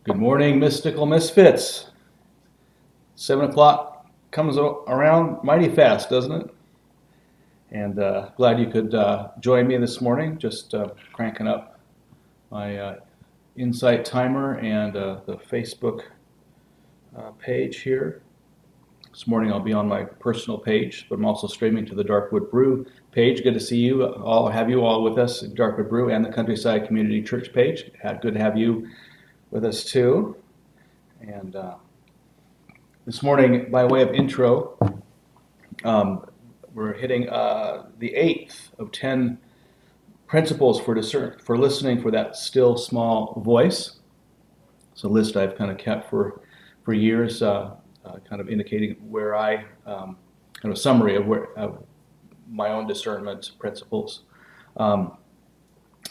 Good morning, mystical misfits. 7 o'clock comes around mighty fast, doesn't it? And glad you could join me this morning. Just cranking up my Insight timer and the Facebook page here. This morning I'll be on my personal page, but I'm also streaming to the Darkwood Brew page. Good to see you all, have you all with us at Darkwood Brew and the Countryside Community Church page. Good to have you with us too. And this morning, by way of intro, we're hitting the eighth of 10 principles for listening for that still small voice. It's a list I've kind of kept for years, kind of indicating where I kind of a summary of my own discernment principles.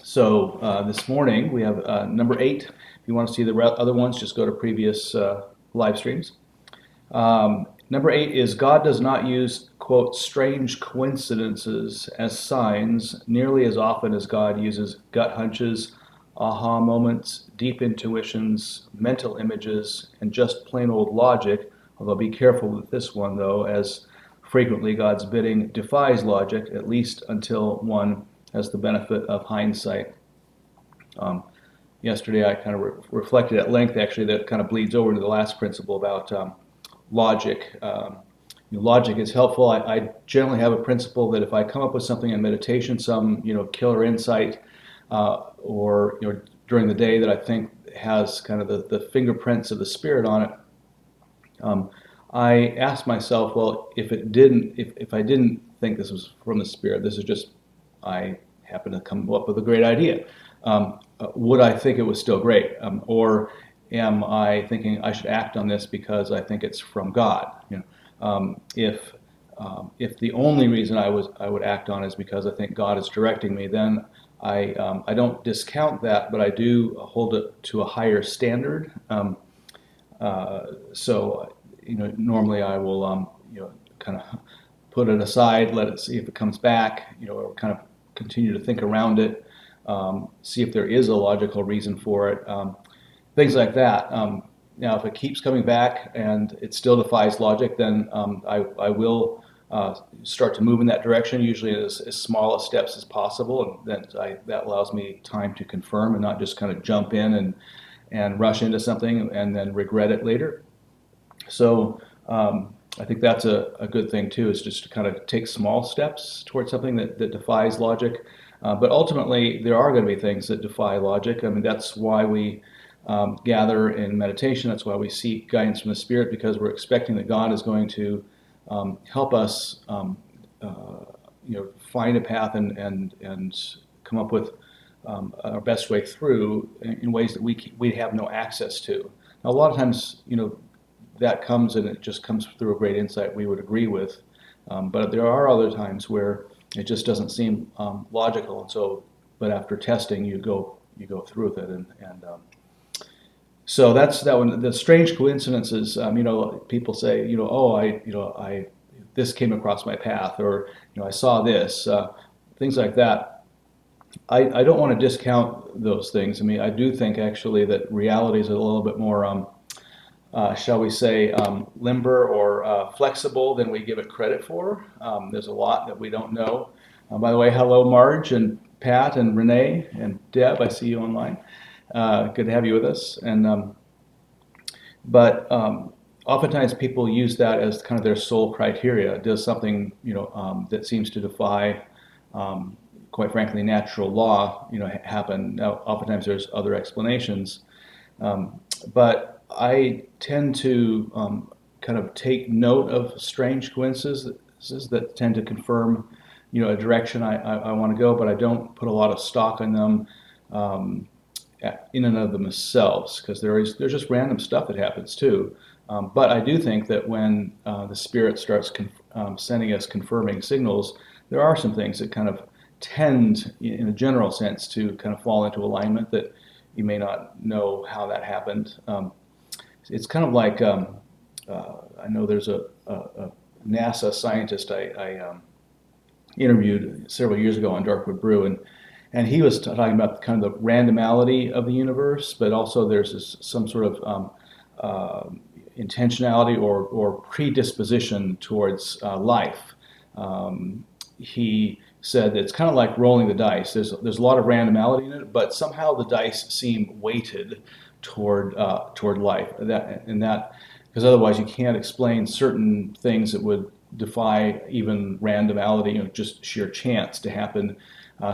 So this morning we have number 8. If you want to see the other ones, just go to previous live streams. Number 8 is God does not use, quote, strange coincidences as signs nearly as often as God uses gut hunches, aha moments, deep intuitions, mental images, and just plain old logic. Although be careful with this one, though, as frequently God's bidding defies logic, at least until one has the benefit of hindsight. Yesterday I kind of reflected at length, actually, that kind of bleeds over to the last principle about logic. Logic is helpful. I generally have a principle that if I come up with something in meditation, some killer insight, or during the day that I think has kind of the fingerprints of the Spirit on it, I ask myself, well, if I didn't think this was from the Spirit, this is just I happen to come up with a great idea. Would I think it was still great, or am I thinking I should act on this because I think it's from God? If the only reason I would act on is because I think God is directing me, then I don't discount that, but I do hold it to a higher standard. So normally I will kind of put it aside, let it see if it comes back, or kind of continue to think around it, see if there is a logical reason for it. Things like that. Now, if it keeps coming back and it still defies logic, then I will start to move in that direction, usually as small as steps as possible, and that allows me time to confirm and not just kind of jump in and rush into something and then regret it later. So I think that's a good thing too, is just to kind of take small steps towards something that defies logic. But ultimately, there are going to be things that defy logic. I mean, that's why we gather in meditation. That's why we seek guidance from the Spirit, because we're expecting that God is going to help us, find a path and come up with our best way through in ways that we have no access to. Now, a lot of times, that comes and it just comes through a great insight we would agree with, but there are other times where it just doesn't seem logical, and so, but after testing, you go through with it, and so that's that one. The strange coincidences, people say, I this came across my path, or I saw this, things like that. I don't want to discount those things. I mean, I do think actually that reality is a little bit more, shall we say, limber or flexible than we give it credit for. There's a lot that we don't know. By the way, hello, Marge and Pat and Renee and Deb. I see you online. Good to have you with us. And but oftentimes people use that as kind of their sole criteria. Does something that seems to defy, quite frankly, natural law happen? Now, oftentimes there's other explanations, but I tend to kind of take note of strange coincidences that tend to confirm a direction I want to go, but I don't put a lot of stock in them in and of themselves, because there's just random stuff that happens too. But I do think that when the Spirit starts sending us confirming signals, there are some things that kind of tend, in a general sense, to kind of fall into alignment that you may not know how that happened. It's kind of like, I know there's a NASA scientist I interviewed several years ago on Darkwood Brew, and And he was talking about kind of the randomality of the universe, but also there's some sort of intentionality or predisposition towards life. He said it's kind of like rolling the dice. There's a lot of randomality in it, but somehow the dice seem weighted toward life. That because otherwise you can't explain certain things that would defy even randomality, just sheer chance to happen.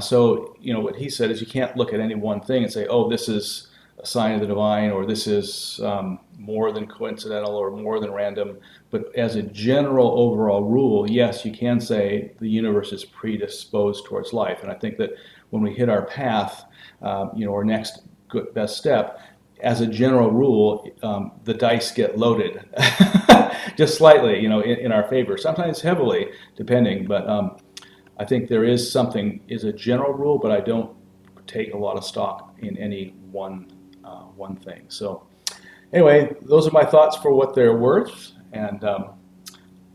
So what he said is you can't look at any one thing and say, oh, this is a sign of the divine, or this is more than coincidental or more than random. But as a general overall rule, yes, you can say the universe is predisposed towards life. And I think that when we hit our path, our next best step, as a general rule, the dice get loaded just slightly, in our favor. Sometimes heavily, depending. But I think there is something is a general rule, but I don't take a lot of stock in any one thing. So anyway, those are my thoughts for what they're worth, and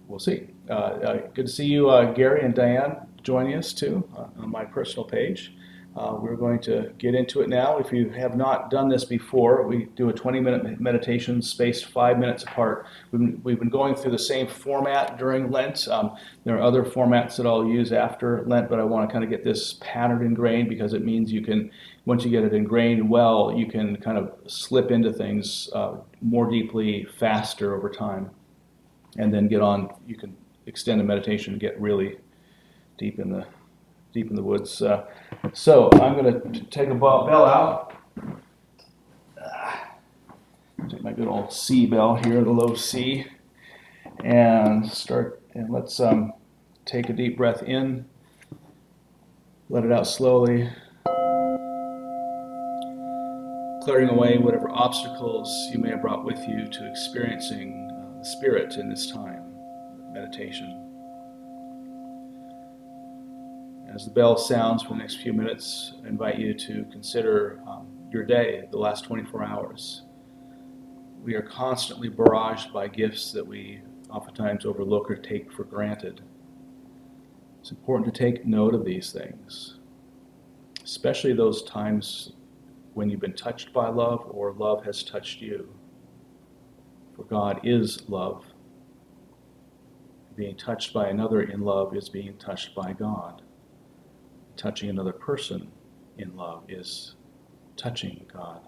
we'll see. Good to see you, Gary and Diane, joining us too on my personal page. We're going to get into it now. If you have not done this before, we do a 20-minute meditation spaced 5 minutes apart. We've been going through the same format during Lent. There are other formats that I'll use after Lent, but I want to kind of get this pattern ingrained, because it means you can, once you get it ingrained well, you can kind of slip into things more deeply, faster over time, and then get on. You can extend a meditation and get really deep in the woods. So I'm going to take a bell out. Take my good old C bell here, the low C, and start. And let's take a deep breath in. Let it out slowly, clearing away whatever obstacles you may have brought with you to experiencing the Spirit in this time of meditation. As the bell sounds for the next few minutes, I invite you to consider your day, the last 24 hours. We are constantly barraged by gifts that we oftentimes overlook or take for granted. It's important to take note of these things, especially those times when you've been touched by love or love has touched you. For God is love. Being touched by another in love is being touched by God. Touching another person in love is touching God.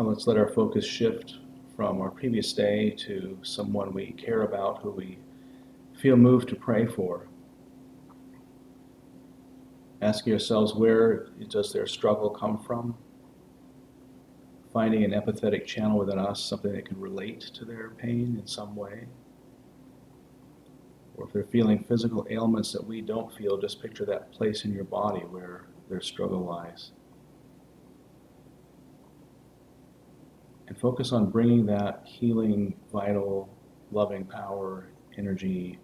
Now let's let our focus shift from our previous day to someone we care about, who we feel moved to pray for. Asking ourselves, where does their struggle come from? Finding an empathetic channel within us, something that can relate to their pain in some way. Or if they're feeling physical ailments that we don't feel, just picture that place in your body where their struggle lies. And focus on bringing that healing, vital, loving power, energy,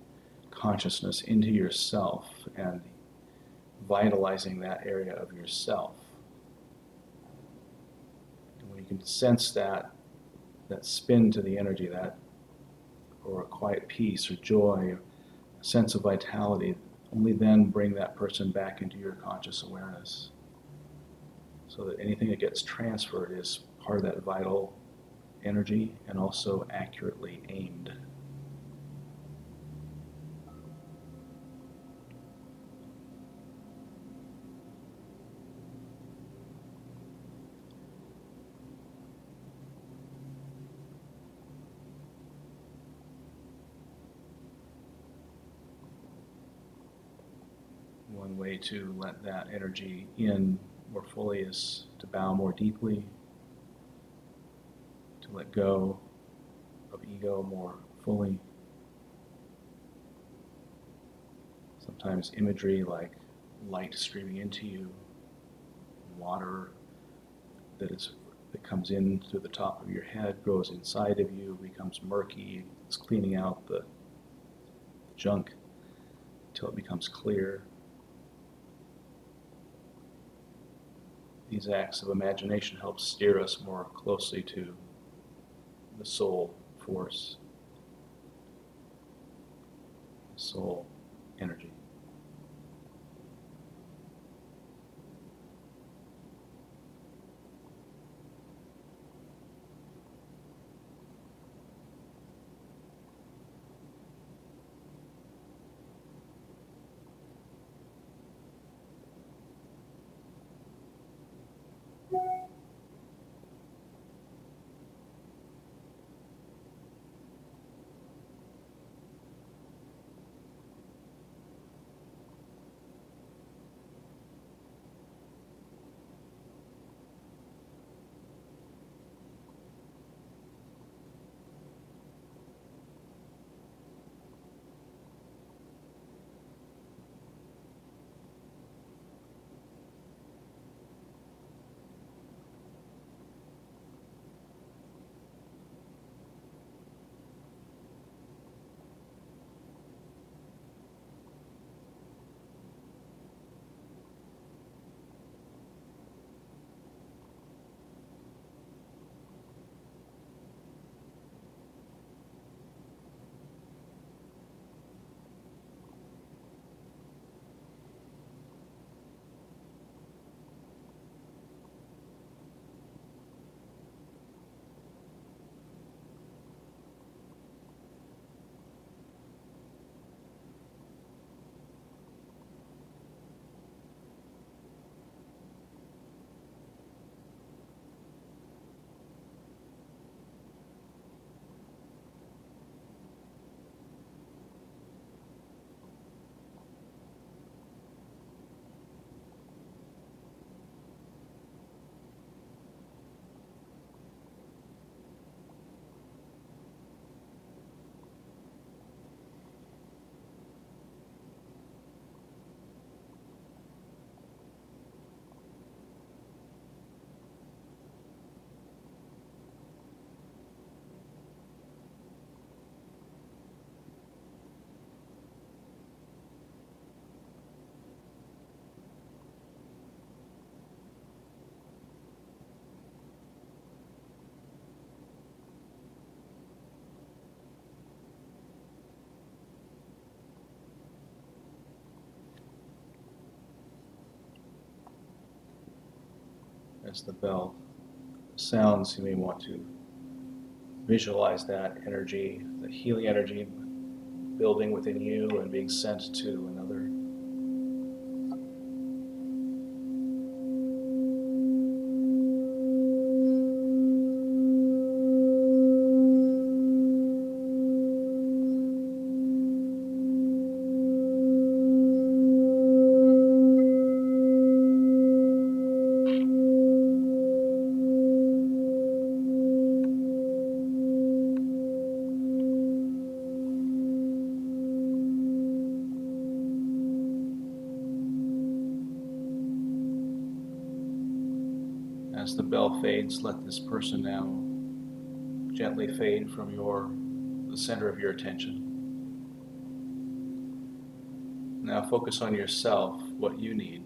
consciousness into yourself and vitalizing that area of yourself. And when you can sense that spin to the energy, that, or a quiet peace or joy, a sense of vitality, only then bring that person back into your conscious awareness, so that anything that gets transferred is part of that vital energy and also accurately aimed. One way to let that energy in more fully is to bow more deeply, to let go of ego more fully. Sometimes imagery like light streaming into you, water that comes in through the top of your head, goes inside of you, becomes murky, it's cleaning out the junk until it becomes clear. These acts of imagination help steer us more closely to the soul force, soul energy. As the bell sounds, you may want to visualize that energy, the healing energy, building within you and being sent to another. As the bell fades, let this person now gently fade from the center of your attention. Now focus on yourself, what you need.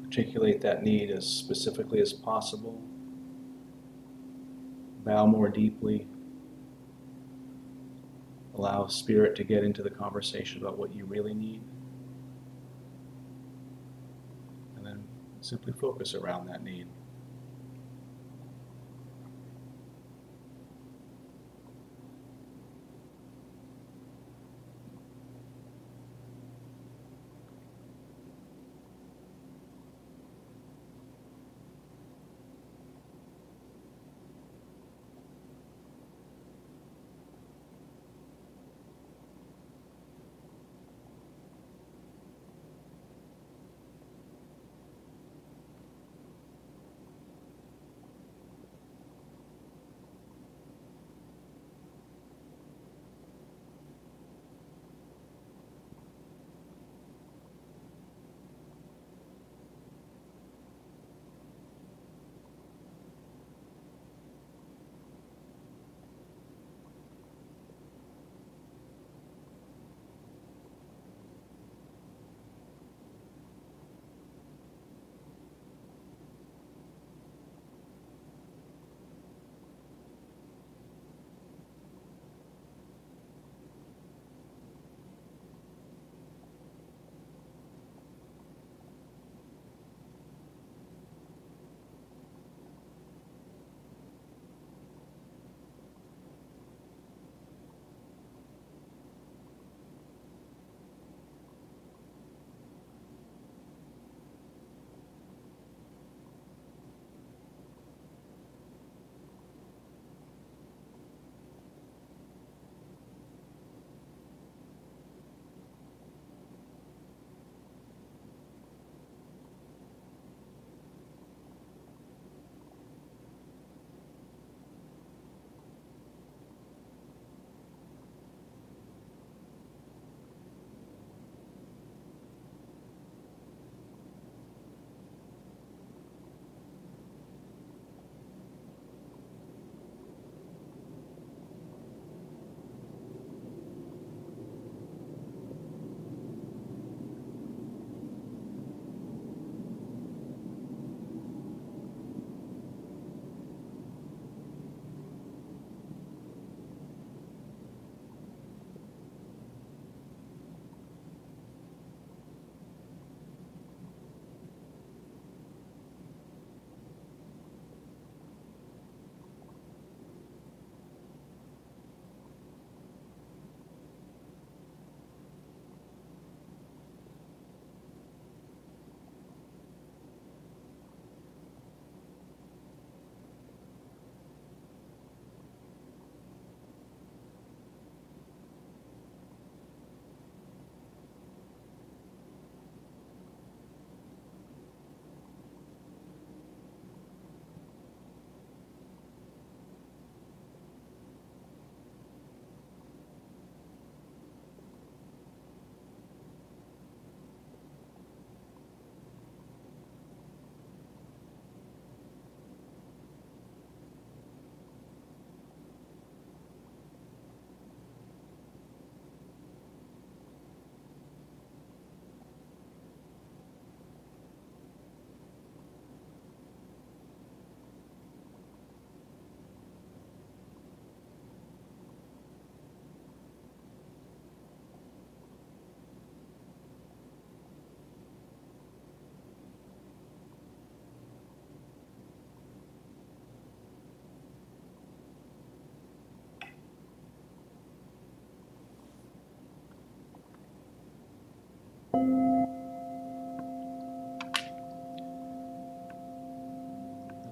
Articulate that need as specifically as possible. Bow more deeply. Allow spirit to get into the conversation about what you really need. And then simply focus around that need.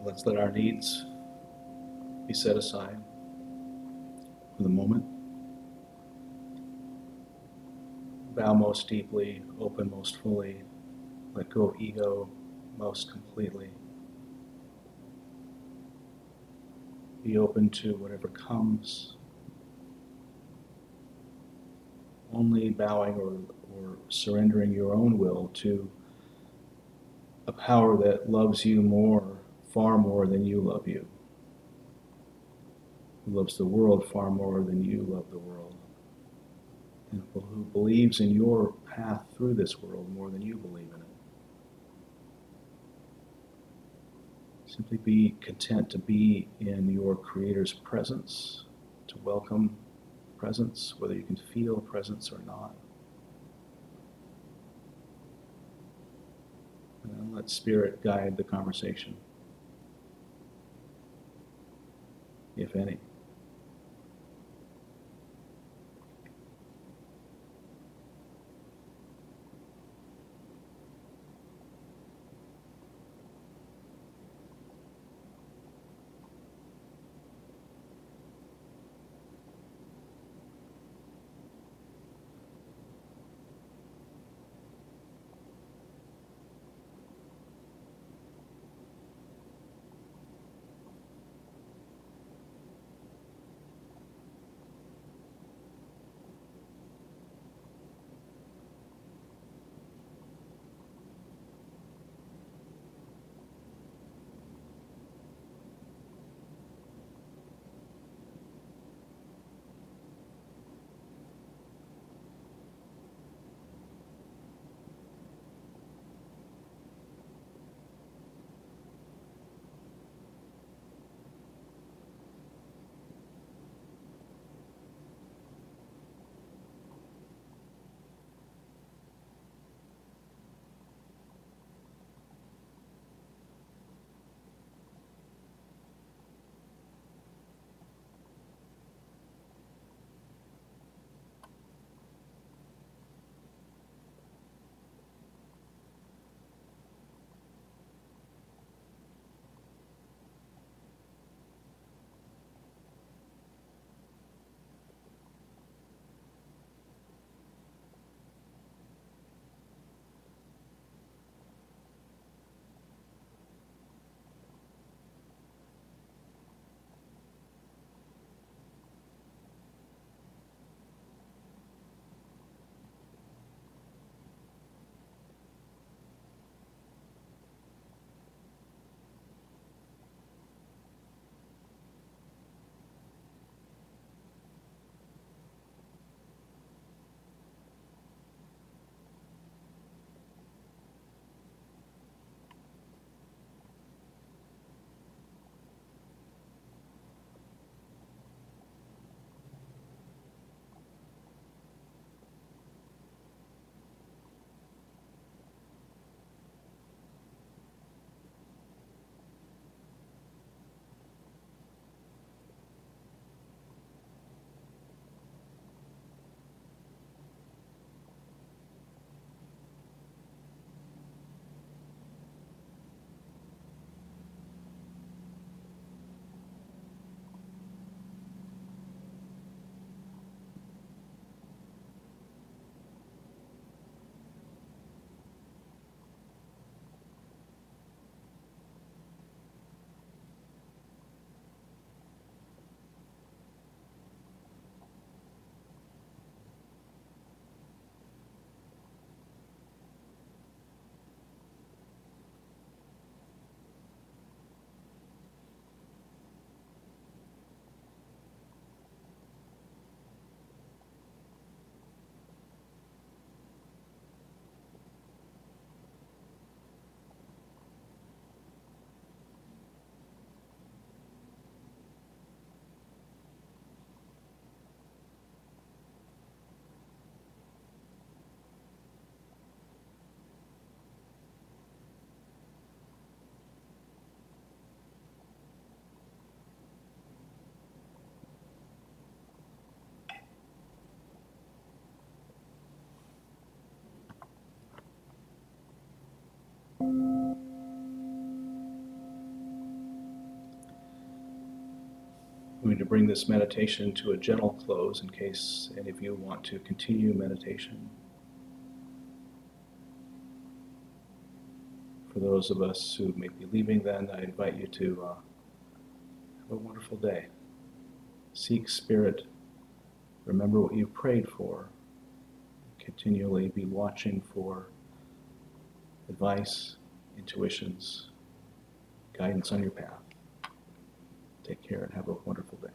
Let's let our needs be set aside for the moment. Bow most deeply, open most fully, let go of ego most completely. Be open to whatever comes, only bowing or or surrendering your own will to a power that loves you more, far more than you love you, who loves the world far more than you love the world, and who believes in your path through this world more than you believe in it. Simply be content to be in your Creator's presence, to welcome presence, whether you can feel presence or not. And let Spirit guide the conversation, if any. I'm going to bring this meditation to a gentle close in case any of you want to continue meditation. For those of us who may be leaving, then I invite you to have a wonderful day. Seek Spirit. Remember what you prayed for. continually be watching for advice, intuitions, guidance on your path. Take care and have a wonderful day.